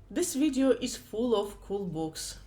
This video is full of cool books.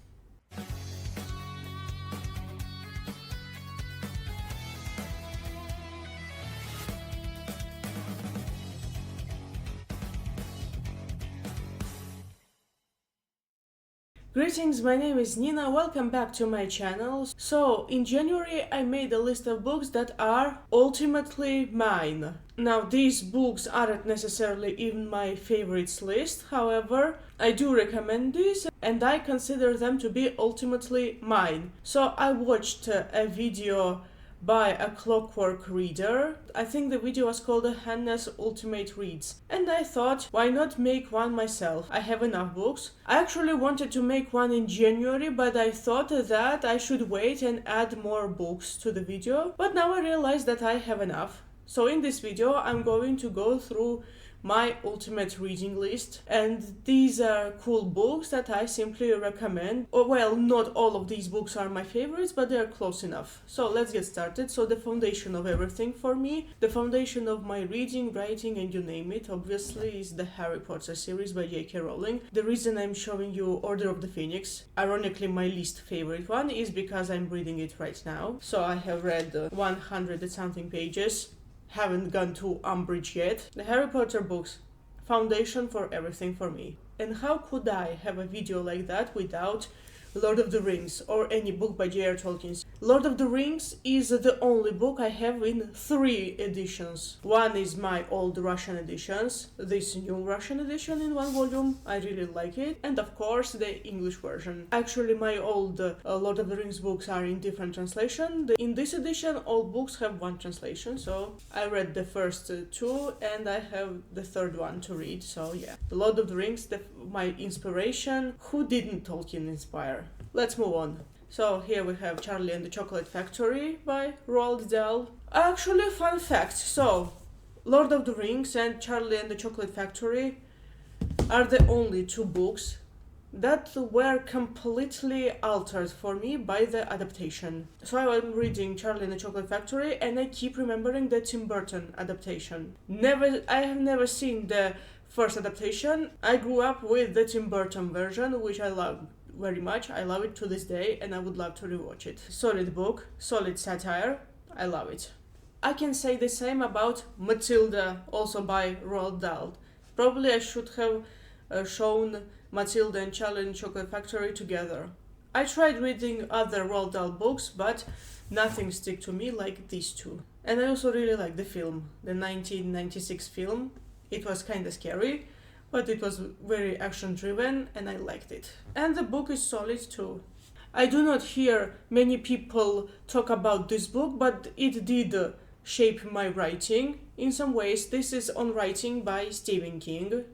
Greetings, my name is Nina, welcome back to my channel. So, in January I made a list of books that are ultimately mine. Now, these books aren't necessarily in my favorites list, however, I do recommend these and I consider them to be ultimately mine. So, I watched a video by a clockwork reader. I think the video was called Hannah's Ultimate Reads. And I thought, why not make one myself? I have enough books. I actually wanted to make one in January, but I thought that I should wait and add more books to the video. But now I realize that I have enough. So in this video, I'm going to go through my ultimate reading list, and these are cool books that I simply recommend. Well, not all of these books are my favorites, but they are close enough. So let's get started. So the foundation of everything for me, the foundation of my reading, writing, and you name it, obviously is the Harry Potter series by J.K. Rowling. The reason I'm showing you Order of the Phoenix, ironically my least favorite one, is because I'm reading it right now. So I have read 100 and something pages. Haven't gone to Umbridge yet. The Harry Potter books, foundation for everything for me. And how could I have a video like that without Lord of the Rings or any book by J.R. Tolkien? Lord of the Rings is the only book I have in 3 editions. One is my old Russian editions, this new Russian edition in 1 volume, I really like it, and of course the English version. Actually, my old Lord of the Rings books are in different translation. In this edition, all books have 1 translation, so I read the first 2 and I have the 3rd one to read, so yeah. The Lord of the Rings, my inspiration. Who didn't Tolkien inspire? Let's move on. So here we have Charlie and the Chocolate Factory by Roald Dahl. Actually, fun fact. So, Lord of the Rings and Charlie and the Chocolate Factory are the only 2 books that were completely altered for me by the adaptation. So I'm reading Charlie and the Chocolate Factory and I keep remembering the Tim Burton adaptation. I have never seen the first adaptation. I grew up with the Tim Burton version, which I love very much. I love it to this day and I would love to rewatch it. Solid book, solid satire, I love it. I can say the same about Matilda, also by Roald Dahl. Probably I should have shown Matilda and Charlie and the Chocolate Factory together. I tried reading other Roald Dahl books, but nothing stick to me like these 2. And I also really like the film, the 1996 film. It was kinda scary, but it was very action driven and I liked it. And the book is solid too. I do not hear many people talk about this book, but it did shape my writing. In some ways, this is on writing by Stephen King.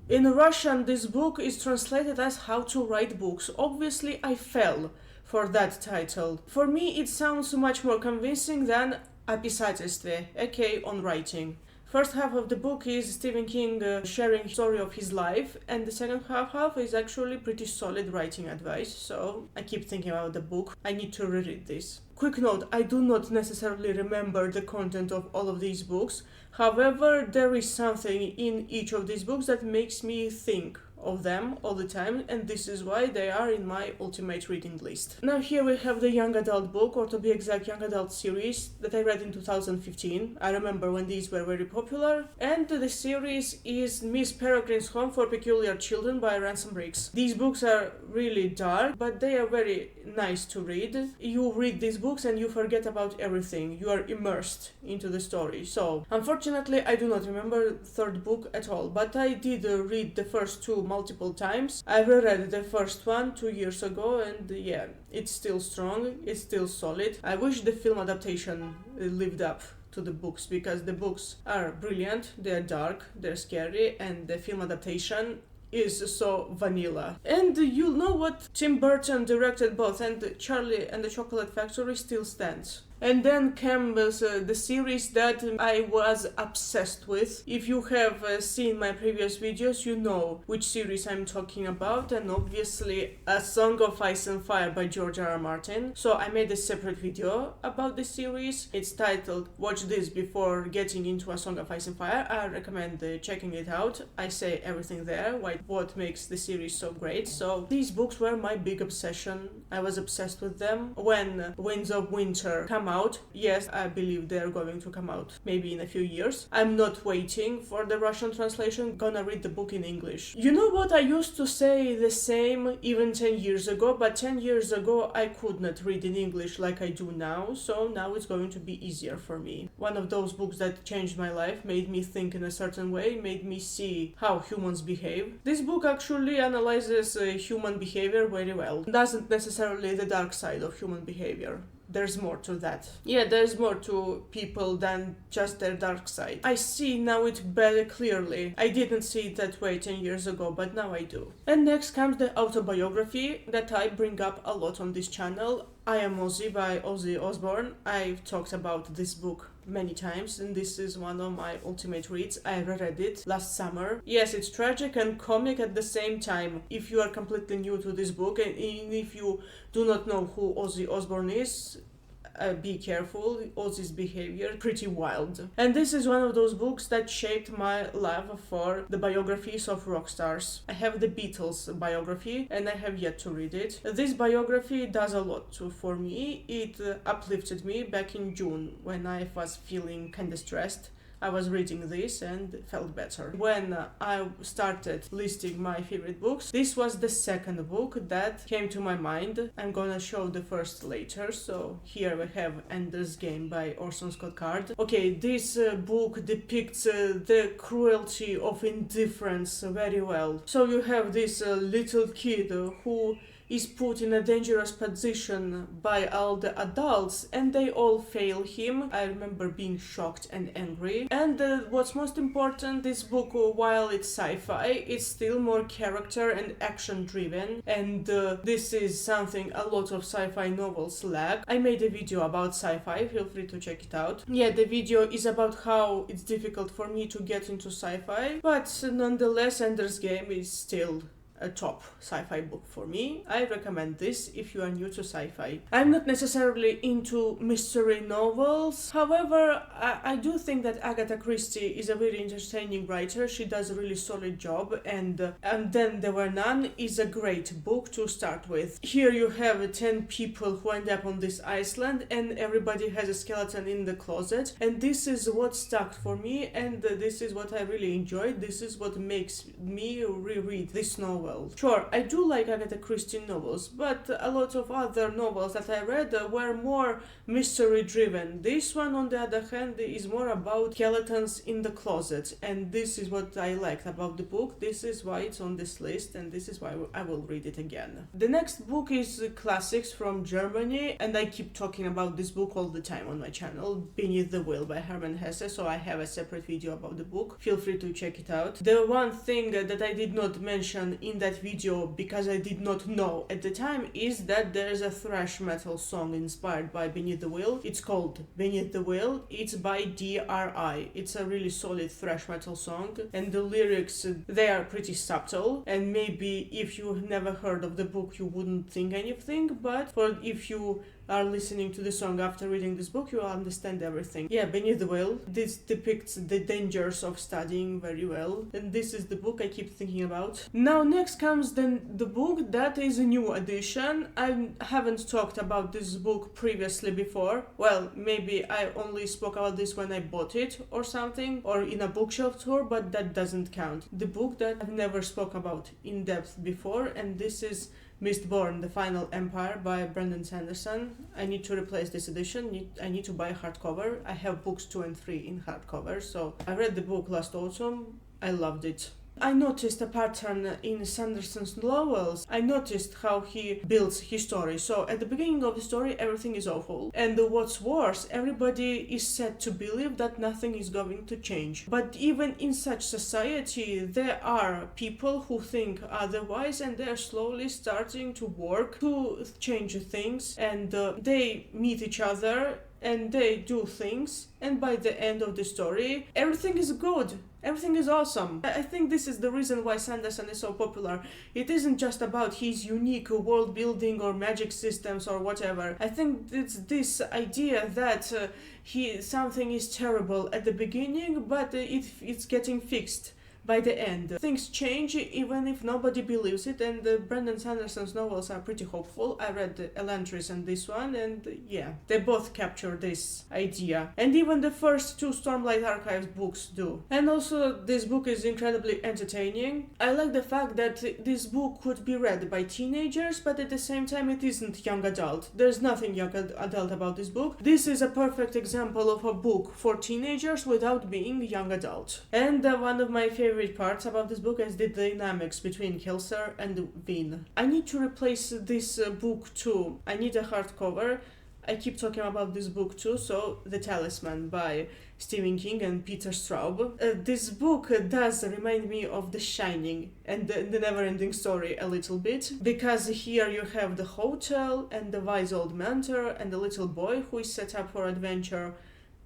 In Russian, this book is translated as How to Write Books. Obviously, I fell for that title. For me, it sounds much more convincing than Описательстве, aka on writing. First half of the book is Stephen King sharing story of his life, and the second half is actually pretty solid writing advice, so I keep thinking about the book. I need to reread this. Quick note, I do not necessarily remember the content of all of these books. However, there is something in each of these books that makes me think of them all the time, and this is why they are in my ultimate reading list. Now here we have the young adult book, or to be exact, young adult series that I read in 2015. I remember when these were very popular, and the series is Miss Peregrine's Home for Peculiar Children by Ransom Riggs. These books are really dark, but they are very nice to read. You read these books and you forget about everything. You are immersed into the story. So, unfortunately, I do not remember the 3rd book at all, but I did read the first 2 multiple times. I reread the first one 2 years ago and yeah, it's still strong, it's still solid. I wish the film adaptation lived up to the books because the books are brilliant, they're dark, they're scary, and the film adaptation is so vanilla. And you know what? Tim Burton directed both, and Charlie and the Chocolate Factory still stands. And then came the series that I was obsessed with. If you have seen my previous videos, you know which series I'm talking about, and obviously A Song of Ice and Fire by George R. R. Martin. So I made a separate video about this series. It's titled Watch This Before Getting into A Song of Ice and Fire. I recommend checking it out. I say everything there, what makes the series so great. So these books were my big obsession. I was obsessed with them. When Winds of Winter come out, yes, I believe they're going to come out maybe in a few years. I'm not waiting for the Russian translation, gonna read the book in English. You know what, I used to say the same even 10 years ago, but 10 years ago I could not read in English like I do now, so now it's going to be easier for me. One of those books that changed my life, made me think in a certain way, made me see how humans behave. This book actually analyzes human behavior very well. Doesn't necessarily the dark side of human behavior. There's more to that. Yeah, there's more to people than just their dark side. I see now it very clearly. I didn't see it that way 10 years ago, but now I do. And next comes the autobiography that I bring up a lot on this channel. I Am Ozzy by Ozzy Osbourne. I've talked about this book many times, and this is one of my ultimate reads. I reread it last summer. Yes, it's tragic and comic at the same time. If you are completely new to this book, and if you do not know who Ozzy Osbourne is, be careful. Ozzy's behavior pretty wild. And this is one of those books that shaped my love for the biographies of rock stars. I have the Beatles biography and I have yet to read it. This biography does a lot for me. It uplifted me back in June when I was feeling kinda stressed. I was reading this and felt better. When I started listing my favorite books, this was the second book that came to my mind. I'm gonna show the first later. So here we have Ender's Game by Orson Scott Card. Okay, this book depicts the cruelty of indifference very well. So you have this little kid who is put in a dangerous position by all the adults and they all fail him. I remember being shocked and angry. And what's most important, this book, while it's sci-fi, it's still more character and action driven, and this is something a lot of sci-fi novels lack. I made a video about sci-fi, feel free to check it out. Yeah, the video is about how it's difficult for me to get into sci-fi, but nonetheless Ender's Game is still a top sci-fi book for me. I recommend this if you are new to sci-fi. I'm not necessarily into mystery novels. However, I do think that Agatha Christie is a very entertaining writer. She does a really solid job, and Then There Were None is a great book to start with. Here you have 10 people who end up on this island and everybody has a skeleton in the closet, and this is what stuck for me, and this is what I really enjoyed. This is what makes me reread this novel. Sure, I do like Agatha Christie novels, but a lot of other novels that I read were more mystery driven. This one, on the other hand, is more about skeletons in the closet, and this is what I liked about the book. This is why it's on this list, and this is why I will read it again. The next book is Classics from Germany, and I keep talking about this book all the time on my channel, Beneath the Wheel by Hermann Hesse, so I have a separate video about the book. Feel free to check it out. The one thing that I did not mention in that video, because I did not know at the time, is that there's a thrash metal song inspired by Beneath the Wheel. It's called Beneath the Wheel. It's by DRI. It's a really solid thrash metal song, and the lyrics, they are pretty subtle, and maybe if you never heard of the book you wouldn't think anything, but if you are listening to the song after reading this book, you will understand everything. Yeah, Beneath the Wheel. This depicts the dangers of studying very well, and this is the book I keep thinking about. Now next comes then the book that is a new edition. I haven't talked about this book previously before. Well, maybe I only spoke about this when I bought it or something, or in a bookshelf tour, but that doesn't count. The book that I've never spoke about in depth before, and this is Mistborn, The Final Empire by Brandon Sanderson. I need to replace this edition. I need to buy hardcover. I have books 2 and 3 in hardcover, so I read the book last autumn. I loved it. I noticed a pattern in Sanderson's novels. I noticed how he builds his story. So at the beginning of the story, everything is awful. And what's worse, everybody is said to believe that nothing is going to change. But even in such society, there are people who think otherwise, and they're slowly starting to work to change things. And they meet each other and they do things, and by the end of the story, everything is good. Everything is awesome. I think this is the reason why Sanderson is so popular. It isn't just about his unique world building or magic systems or whatever. I think it's this idea that something is terrible at the beginning, but it's getting fixed by the end. Things change even if nobody believes it, and Brandon Sanderson's novels are pretty hopeful. I read Elantris and this one, and yeah, they both capture this idea. And even the first two Stormlight Archives books do. And also, this book is incredibly entertaining. I like the fact that this book could be read by teenagers, but at the same time it isn't young adult. There's nothing young adult about this book. This is a perfect example of a book for teenagers without being young adult. And one of my favorite parts about this book is the dynamics between Kelser and Vin. I need to replace this book too. I need a hardcover. I keep talking about this book too, so The Talisman by Stephen King and Peter Straub. This book does remind me of The Shining and the Never-Ending Story a little bit, because here you have the hotel and the wise old mentor and the little boy who is set up for adventure.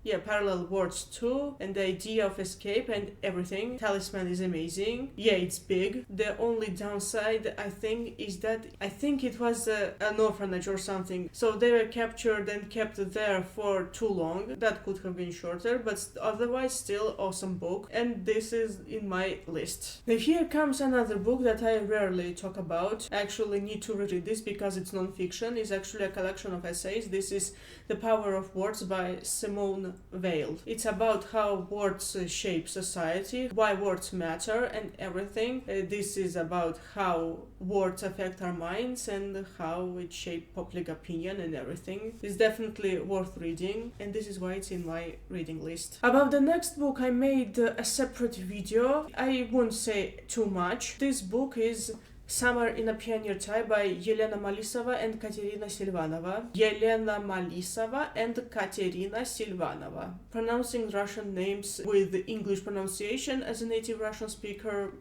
Yeah, parallel worlds too, and the idea of escape and everything. Talisman is amazing. Yeah, it's big. The only downside, I think, is that I think it was an orphanage or something. So they were captured and kept there for too long. That could have been shorter, but otherwise still awesome book. And this is in my list. Now here comes another book that I rarely talk about. I actually need to read this because it's non-fiction. It's actually a collection of essays. This is The Power of Words by Simone Weil. It's about how words shape society, why words matter and everything. This is about how words affect our minds and how it shapes public opinion and everything. It's definitely worth reading, and this is why it's in my reading list. About the next book, I made a separate video. I won't say too much. This book is Summer in a Pioneer Tie by Елена Malisova and Katerina Silvanova. Елена Malisova and Katerina Silvanova. Pronouncing Russian names with English pronunciation as a native Russian speaker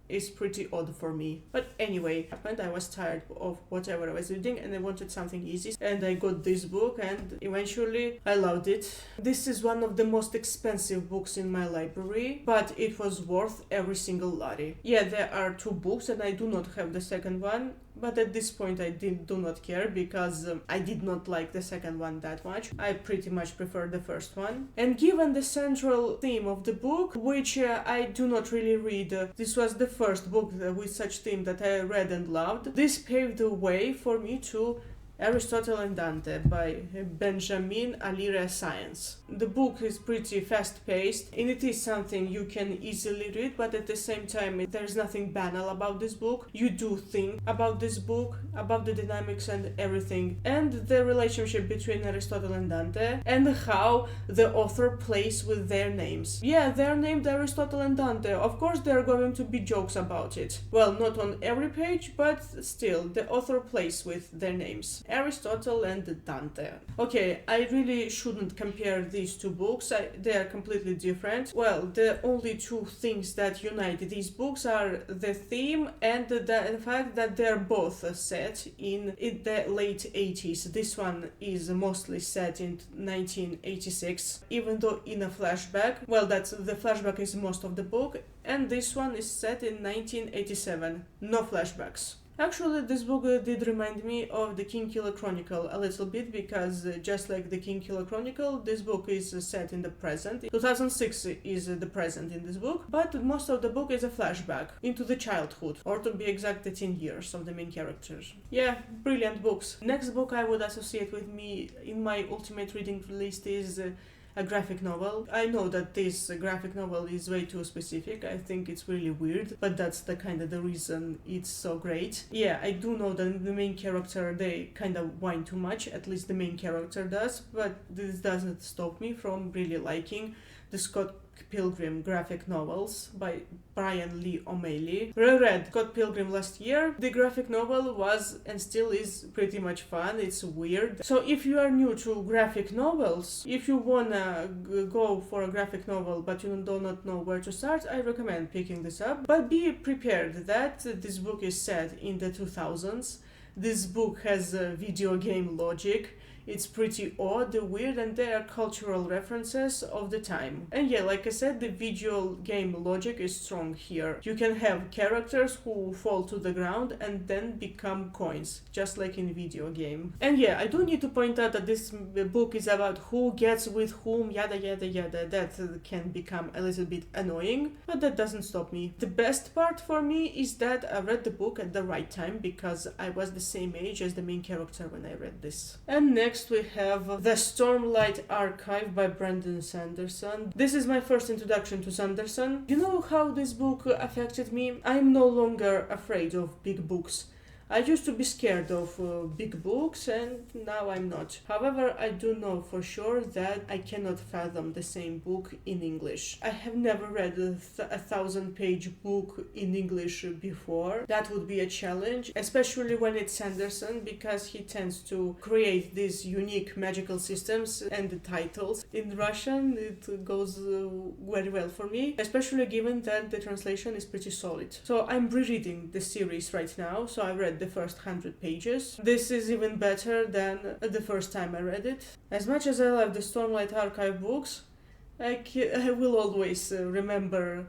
is pretty odd for me. But anyway, I was tired of whatever I was reading and I wanted something easy, and I got this book and eventually I loved it. This is one of the most expensive books in my library, but it was worth every single lari. Yeah, there are two books and I do not have the second one, but at this point I do not care because I did not like the second one that much. I pretty much prefer the first one. And given the central theme of the book, which I do not really read, this was the first book with such theme that I read and loved. This paved the way for me to Aristotle and Dante by Benjamin Alire Science. The book is pretty fast-paced and it is something you can easily read, but at the same time there's nothing banal about this book. You do think about this book, about the dynamics and everything, and the relationship between Aristotle and Dante, and how the author plays with their names. Yeah, they're named Aristotle and Dante. Of course there are going to be jokes about it. Well, not on every page, but still, the author plays with their names. Aristotle and Dante. Okay, I really shouldn't compare these two books. They are completely different. Well, the only two things that unite these books are the theme and the fact that they're both set in the late 80s. This one is mostly set in 1986, even though in a flashback. Well, the flashback is most of the book, and this one is set in 1987. No flashbacks. Actually, this book did remind me of the King Killer Chronicle a little bit, because just like the King Killer Chronicle, this book is set in the present. 2006 is the present in this book, but most of the book is a flashback into the childhood, or to be exact, the teen years of the main characters. Yeah, brilliant books. Next book I would associate with me in my ultimate reading list is a graphic novel. I know that this graphic novel is way too specific. I think it's really weird, but that's the reason it's so great. Yeah, I do know that the main character, they kind of whine too much, at least the main character does, but this doesn't stop me from really liking the Scott Pilgrim graphic novels by Brian Lee O'Malley. I read Scott Pilgrim last year. The graphic novel was and still is pretty much fun. It's weird. So if you are new to graphic novels, if you wanna go for a graphic novel but you do not know where to start, I recommend picking this up. But be prepared that this book is set in the 2000s. This book has video game logic. It's pretty odd, weird, and there are cultural references of the time. And yeah, like I said, the video game logic is strong here. You can have characters who fall to the ground and then become coins, just like in video game. And yeah, I do need to point out that this book is about who gets with whom, yada yada yada. That can become a little bit annoying, but that doesn't stop me. The best part for me is that I read the book at the right time because I was the same age as the main character when I read this. And next we have The Stormlight Archive by Brandon Sanderson. This is my first introduction to Sanderson. You know how this book affected me? I'm no longer afraid of big books. I used to be scared of big books and now I'm not. However, I do know for sure that I cannot fathom the same book in English. I have never read a 1,000-page book in English before. That would be a challenge, especially when it's Sanderson, because he tends to create these unique magical systems and the titles. In Russian, it goes very well for me, especially given that the translation is pretty solid. So I'm rereading the series right now, so I read the first 100 pages. This is even better than the first time I read it. As much as I love the Stormlight Archive books, I will always remember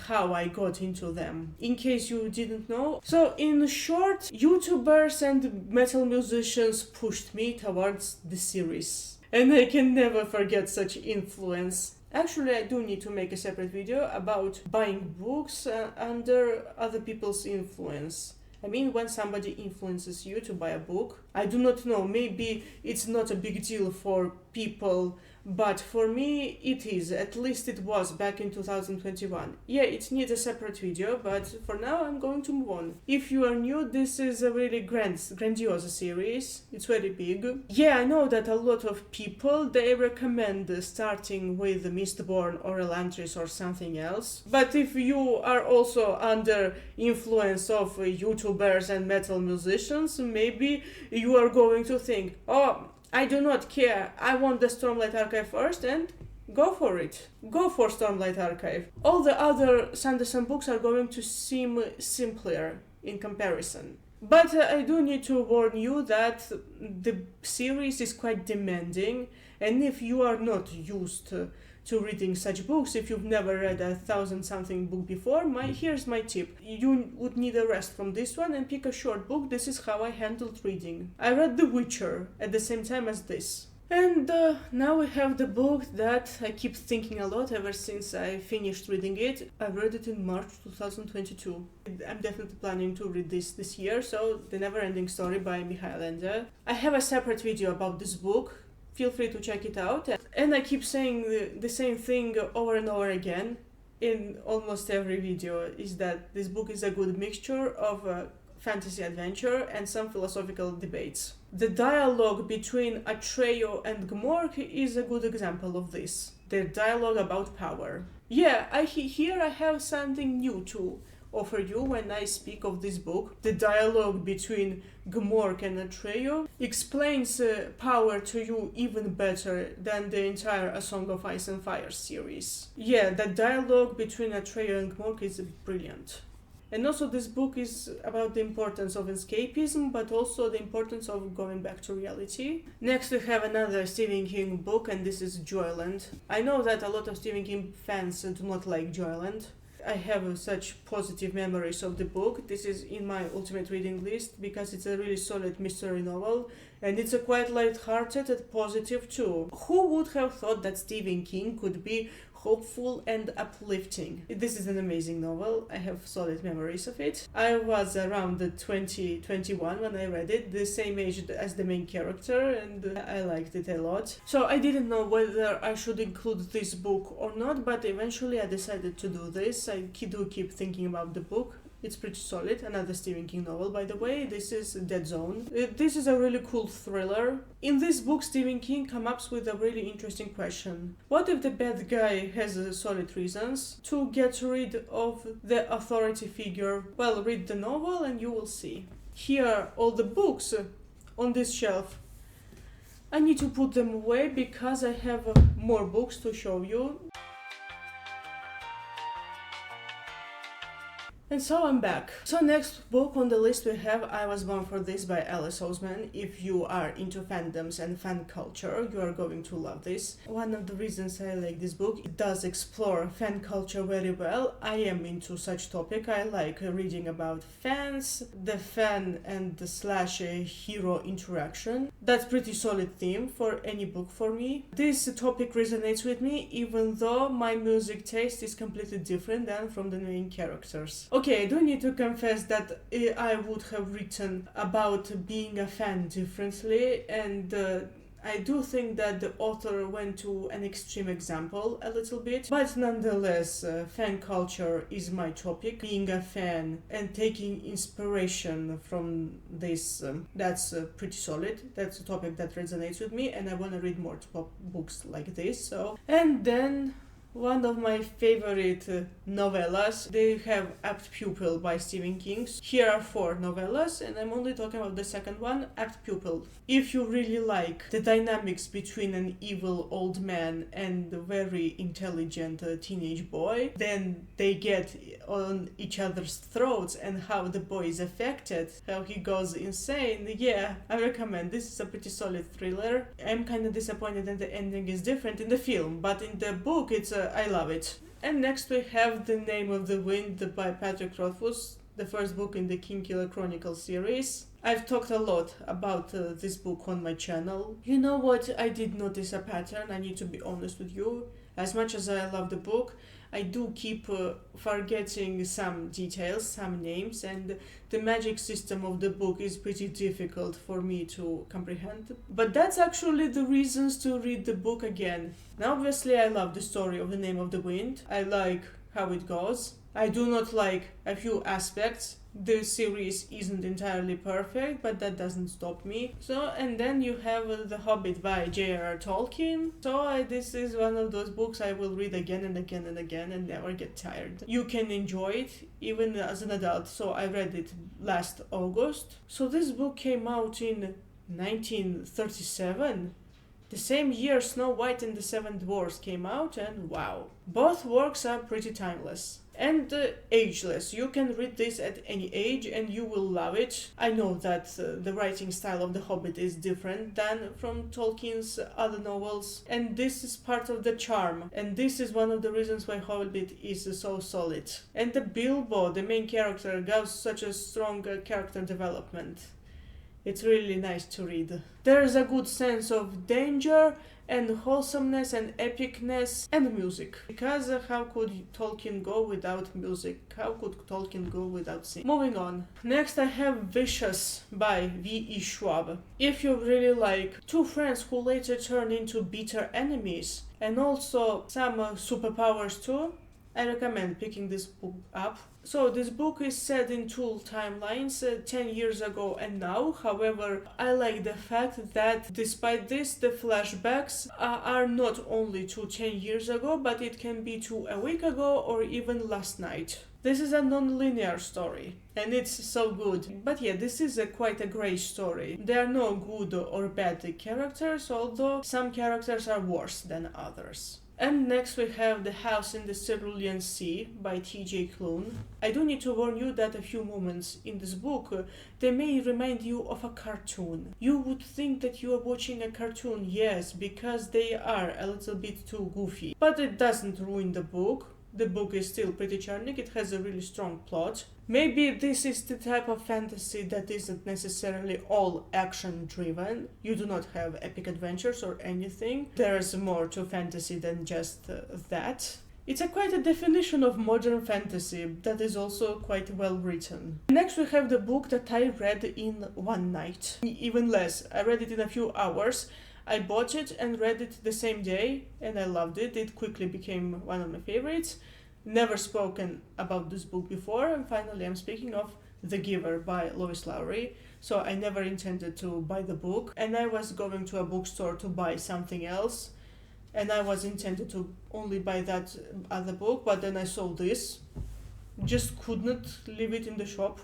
how I got into them, in case you didn't know. So in short, YouTubers and metal musicians pushed me towards the series, and I can never forget such influence. Actually, I do need to make a separate video about buying books under other people's influence. I mean, when somebody influences you to buy a book, I do not know, maybe it's not a big deal for people, but for me it is. At least it was back in 2021. Yeah, it needs a separate video, but for now I'm going to move on. If you are new, this is a really grandiose series. It's very big. Yeah, I know that a lot of people, they recommend starting with Mistborn or Elantris or something else. But if you are also under influence of YouTubers and metal musicians, maybe you are going to think, oh, I do not care, I want the Stormlight Archive first, and go for it. Go for Stormlight Archive. All the other Sanderson books are going to seem simpler in comparison. But I do need to warn you that the series is quite demanding, and if you are not used to reading such books, if you've never read a 1,000-something book before, here's my tip. You would need a rest from this one and pick a short book. This is how I handled reading. I read The Witcher at the same time as this. And now we have the book that I keep thinking a lot ever since I finished reading it. I read it in March 2022. I'm definitely planning to read this year, so The Never-Ending Story by Michael Ende. I have a separate video about this book. Feel free to check it out. And I keep saying the same thing over and over again in almost every video, is that this book is a good mixture of fantasy adventure and some philosophical debates. The dialogue between Atreyu and Gmork is a good example of this. Their dialogue about power. Yeah, here I have something new to offer you when I speak of this book. The dialogue between Gmork and Atreyu explains power to you even better than the entire A Song of Ice and Fire series. Yeah, the dialogue between Atreyu and Gmork is brilliant. And also this book is about the importance of escapism, but also the importance of going back to reality. Next we have another Stephen King book, and this is Joyland. I know that a lot of Stephen King fans do not like Joyland. I have such positive memories of the book. This is in my ultimate reading list because it's a really solid mystery novel, and it's a quite light-hearted and positive too. Who would have thought that Stephen King could be hopeful and uplifting? This is an amazing novel. I have solid memories of it. I was around 2021 when I read it, the same age as the main character, and I liked it a lot. So I didn't know whether I should include this book or not, but eventually I decided to do this. I do keep thinking about the book. It's pretty solid. Another Stephen King novel, by the way. This is Dead Zone. This is a really cool thriller. In this book, Stephen King comes up with a really interesting question. What if the bad guy has solid reasons to get rid of the authority figure? Well, read the novel and you will see. Here are all the books on this shelf. I need to put them away because I have more books to show you. And so I'm back. So next book on the list we have I Was Born for This by Alice Oseman. If you are into fandoms and fan culture, you are going to love this. One of the reasons I like this book, it does explore fan culture very well. I am into such topic. I like reading about fans, the fan and the slash hero interaction. That's pretty solid theme for any book for me. This topic resonates with me even though my music taste is completely different than from the main characters. Okay, I do need to confess that I would have written about being a fan differently, and I do think that the author went to an extreme example a little bit, but nonetheless, fan culture is my topic. Being a fan and taking inspiration from this, that's pretty solid. That's a topic that resonates with me, and I want to read more books like this. And then one of my favorite novellas, they have Apt Pupil by Stephen King. Here are 4 novellas, and I'm only talking about the second one, Apt Pupil. If you really like the dynamics between an evil old man and a very intelligent teenage boy, then they get on each other's throats and how the boy is affected, how he goes insane. Yeah, I recommend. This is a pretty solid thriller. I'm kind of disappointed that the ending is different in the film, but in the book it's I love it. And next we have The Name of the Wind by Patrick Rothfuss, the first book in the Kingkiller Chronicles series. I've talked a lot about this book on my channel. You know what? I did notice a pattern, I need to be honest with you. As much as I love the book, I do keep forgetting some details, some names, and the magic system of the book is pretty difficult for me to comprehend. But that's actually the reasons to read the book again. Now, obviously, I love the story of The Name of the Wind. I like how it goes. I do not like a few aspects. The series isn't entirely perfect, but that doesn't stop me. And then you have The Hobbit by J.R.R. Tolkien. This is one of those books I will read again and again and again and never get tired. You can enjoy it even as an adult. So I read it last August. So this book came out in 1937. The same year Snow White and the Seven Dwarfs came out, and wow. Both works are pretty timeless and ageless. You can read this at any age and you will love it. I know that the writing style of The Hobbit is different than from Tolkien's other novels, and this is part of the charm, and this is one of the reasons why Hobbit is so solid. And the Bilbo, the main character, got such a strong character development. It's really nice to read. There is a good sense of danger and wholesomeness and epicness and music. Because how could Tolkien go without music? How could Tolkien go without singing? Moving on. Next I have Vicious by V.E. Schwab. If you really like 2 friends who later turn into bitter enemies and also some superpowers too, I recommend picking this book up. So this book is set in 2 timelines, 10 years ago and now. However, I like the fact that despite this, the flashbacks are not only to 10 years ago, but it can be to a week ago or even last night. This is a non-linear story, and it's so good. But yeah, this is quite a grey story. There are no good or bad characters, although some characters are worse than others. And next we have The House in the Cerulean Sea by T.J. Klune. I do need to warn you that a few moments in this book, they may remind you of a cartoon. You would think that you are watching a cartoon, yes, because they are a little bit too goofy. But it doesn't ruin the book. The book is still pretty charming, it has a really strong plot. Maybe this is the type of fantasy that isn't necessarily all action driven. You do not have epic adventures or anything. There's more to fantasy than just that. It's quite a definition of modern fantasy that is also quite well written. Next we have the book that I read in one night. Even less, I read it in a few hours. I bought it and read it the same day and I loved it. It quickly became one of my favorites. Never spoken about this book before, and finally I'm speaking of The Giver by Lois Lowry. So I never intended to buy the book, and I was going to a bookstore to buy something else, and I was intended to only buy that other book, but then I saw this. Just could not leave it in the shop,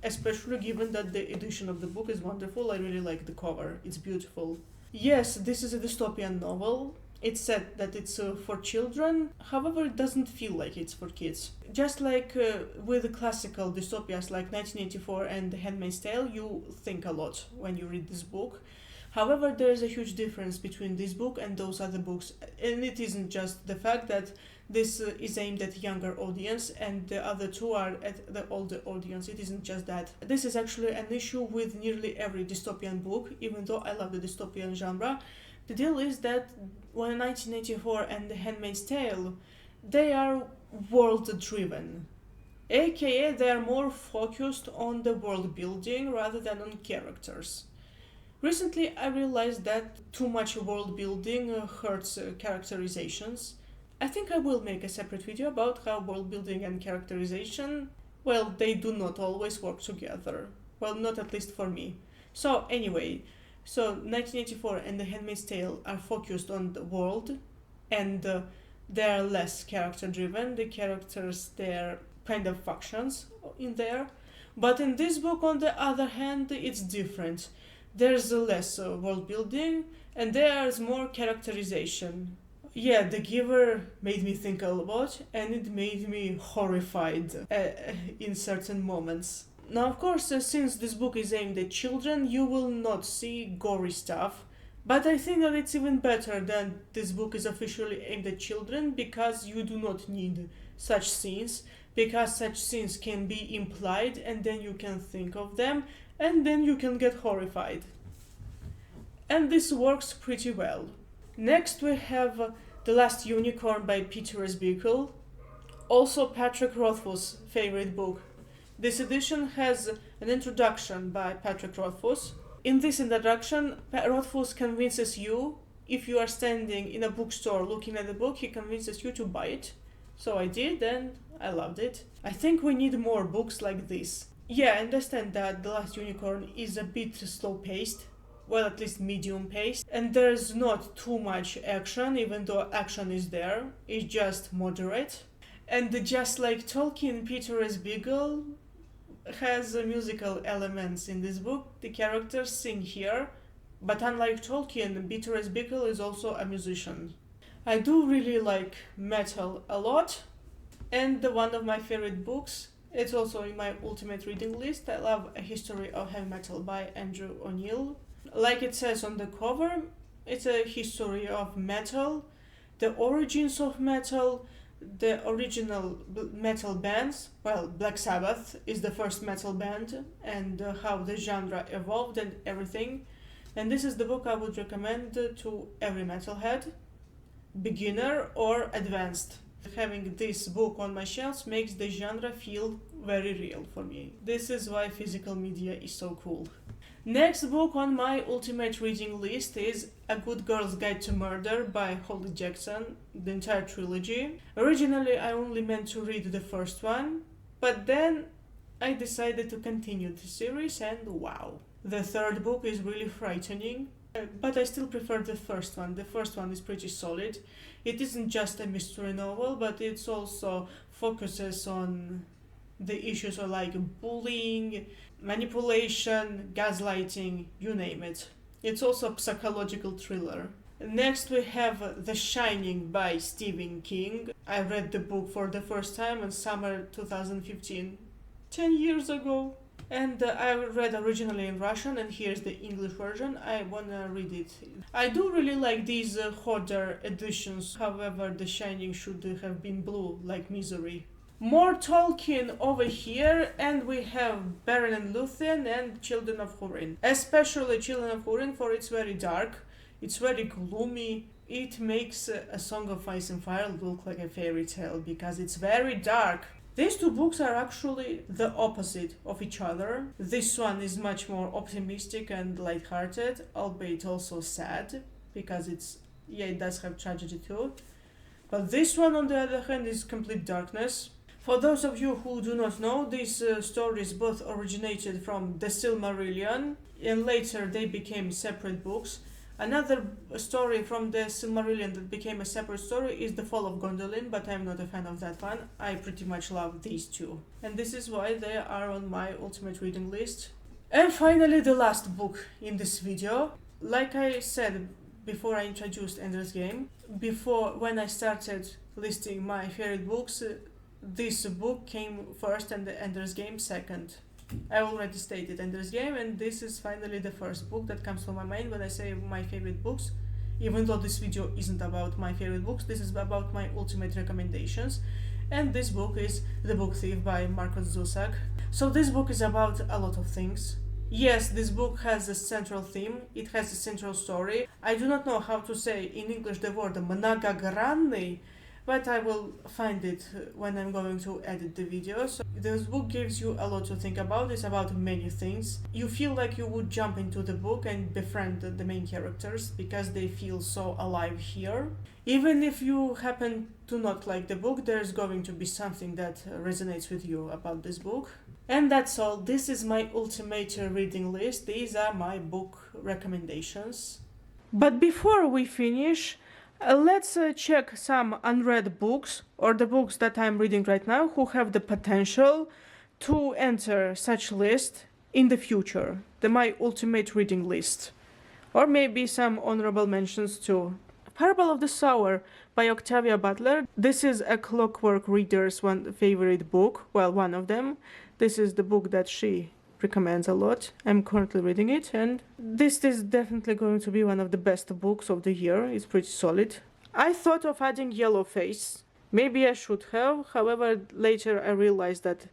especially given that the edition of the book is wonderful. I really like the cover, it's beautiful. Yes, this is a dystopian novel. It's said that it's for children, however, it doesn't feel like it's for kids. Just like with the classical dystopias like 1984 and The Handmaid's Tale, you think a lot when you read this book. However, there's a huge difference between this book and those other books, and it isn't just the fact that this is aimed at younger audience and the other two are at the older audience. It isn't just that. This is actually an issue with nearly every dystopian book, even though I love the dystopian genre. The deal is that when 1984 and The Handmaid's Tale, they are world-driven, aka they are more focused on the world building rather than on characters. Recently, I realized that too much world building hurts characterizations. I think I will make a separate video about how world building and characterization, well, they do not always work together. Well, not at least for me. So anyway, 1984 and The Handmaid's Tale are focused on the world, and they are less character driven. The characters, they're kind of factions in there. But in this book, on the other hand, it's different. There's less world building and there's more characterization. Yeah, The Giver made me think a lot and it made me horrified in certain moments. Now, of course, since this book is aimed at children, you will not see gory stuff. But I think that it's even better that this book is officially aimed at children because you do not need such scenes, because such scenes can be implied and then you can think of them and then you can get horrified. And this works pretty well. Next we have The Last Unicorn by Peter S. Bickle, also Patrick Rothfuss' favorite book. This edition has an introduction by Patrick Rothfuss. In this introduction, Rothfuss convinces you, if you are standing in a bookstore looking at the book, he convinces you to buy it. So I did and I loved it. I think we need more books like this. Yeah, I understand that The Last Unicorn is a bit slow-paced, well, at least medium-paced, and there's not too much action, even though action is there, it's just moderate. And just like Tolkien, Peter S. Bickle has musical elements in this book. The characters sing here, but unlike Tolkien, Peter S. Bickle is also a musician. I do really like metal a lot, and one of my favorite books, it's also in my ultimate reading list. I love A History of Heavy Metal by Andrew O'Neill. Like it says on the cover, it's a history of metal, the origins of metal, the original metal bands. Well, Black Sabbath is the first metal band, and how the genre evolved and everything. And this is the book I would recommend to every metalhead, beginner or advanced. Having this book on my shelves makes the genre feel very real for me. This is why physical media is so cool. Next book on my ultimate reading list is A Good Girl's Guide to Murder by Holly Jackson, the entire trilogy. Originally I only meant to read the first one, but then I decided to continue the series and wow. The third book is really frightening. But I still prefer the first one. The first one is pretty solid. It isn't just a mystery novel, but it also focuses on the issues of like bullying, manipulation, gaslighting, you name it. It's also a psychological thriller. Next we have The Shining by Stephen King. I read the book for the first time in summer 2015, 10 years ago. And I read originally in Russian, and here's the English version. I wanna read it. I do really like these hoarder editions, however The Shining should have been blue, like Misery. More Tolkien over here, and we have Beren and Luthien and Children of Húrin. Especially Children of Húrin, for it's very dark, it's very gloomy. It makes A Song of Ice and Fire look like a fairy tale, because it's very dark. These two books are actually the opposite of each other. This one is much more optimistic and lighthearted, albeit also sad, because it does have tragedy too. But this one, on the other hand, is complete darkness. For those of you who do not know, these stories both originated from the Silmarillion, and later they became separate books. Another story from the Silmarillion that became a separate story is The Fall of Gondolin, but I'm not a fan of that one. I pretty much love these two. And this is why they are on my ultimate reading list. And finally, the last book in this video. Like I said before I introduced Ender's Game. Before, when I started listing my favorite books, this book came first and the Ender's Game second. I already stated Ender's Game, and this is finally the first book that comes to my mind when I say my favorite books. Even though this video isn't about my favorite books, this is about my ultimate recommendations. And this book is The Book Thief by Markus Zusak. So this book is about a lot of things. Yes, this book has a central theme, it has a central story. I do not know how to say in English the word многогранный, but I will find it when I'm going to edit the video. So this book gives you a lot to think about. It's about many things. You feel like you would jump into the book and befriend the main characters because they feel so alive here. Even if you happen to not like the book, there's going to be something that resonates with you about this book. And that's all. This is my ultimate reading list. These are my book recommendations. But before we finish, let's check some unread books, or the books that I'm reading right now, who have the potential to enter such list in the future. My ultimate reading list. Or maybe some honorable mentions too. Parable of the Sower by Octavia Butler. This is a Clockwork Reader's favorite book. Well, one of them. This is the book that she recommends a lot. I'm currently reading it, and this is definitely going to be one of the best books of the year. It's pretty solid. I thought of adding Yellow Face. Maybe I should have. However, later I realized that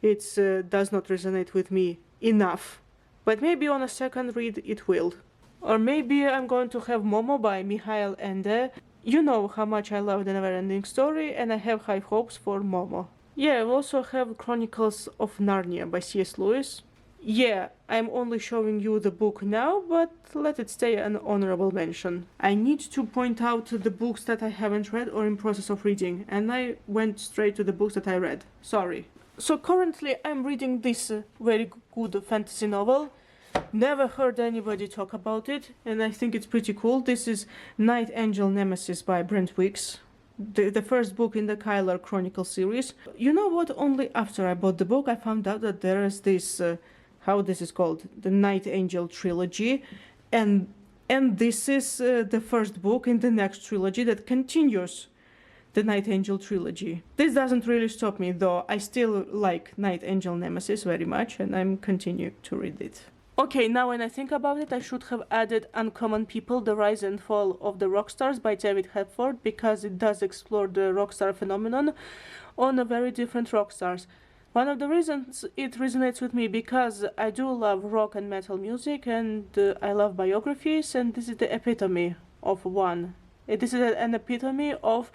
it does not resonate with me enough. But maybe on a second read it will. Or maybe I'm going to have Momo by Michael Ende. You know how much I love The Neverending Story, and I have high hopes for Momo. Yeah, I also have Chronicles of Narnia by C.S. Lewis. Yeah, I'm only showing you the book now, but let it stay an honorable mention. I need to point out the books that I haven't read or in process of reading, and I went straight to the books that I read. Sorry. So currently I'm reading this very good fantasy novel. Never heard anybody talk about it, and I think it's pretty cool. This is Night Angel Nemesis by Brent Weeks. The first book in the Kyler Chronicle series. You know what? Only after I bought the book, I found out that there is this, how this is called, the Night Angel trilogy, and this is the first book in the next trilogy that continues the Night Angel trilogy. This doesn't really stop me, though. I still like Night Angel Nemesis very much, and I'm continuing to read it. Okay, now when I think about it, I should have added Uncommon People, The Rise and Fall of the Rockstars by David Hepford, because it does explore the rockstar phenomenon on a very different rockstars. One of the reasons it resonates with me because I do love rock and metal music, and I love biographies, and this is the epitome of one. This is an epitome of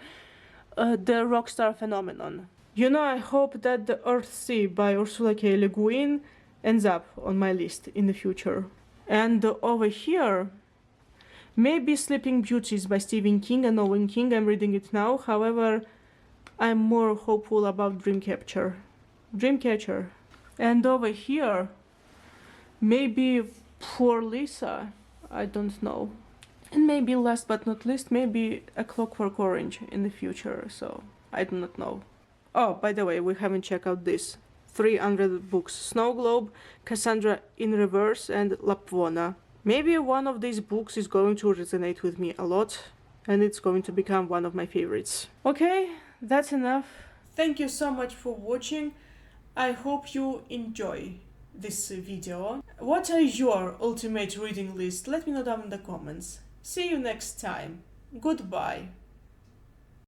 the rockstar phenomenon. You know, I hope that The Earthsea by Ursula K. Le Guin ends up on my list in the future. And over here, maybe Sleeping Beauties by Stephen King and Owen King. I'm reading it now. However, I'm more hopeful about Dreamcatcher. And over here, maybe Poor Lisa. I don't know. And maybe last but not least, maybe A Clockwork Orange in the future. So I do not know. Oh, by the way, we haven't checked out this. 300 books. Snow Globe, Cassandra in Reverse, and Lapvona. Maybe one of these books is going to resonate with me a lot, and it's going to become one of my favorites. Okay, that's enough. Thank you so much for watching. I hope you enjoy this video. What are your ultimate reading list? Let me know down in the comments. See you next time. Goodbye.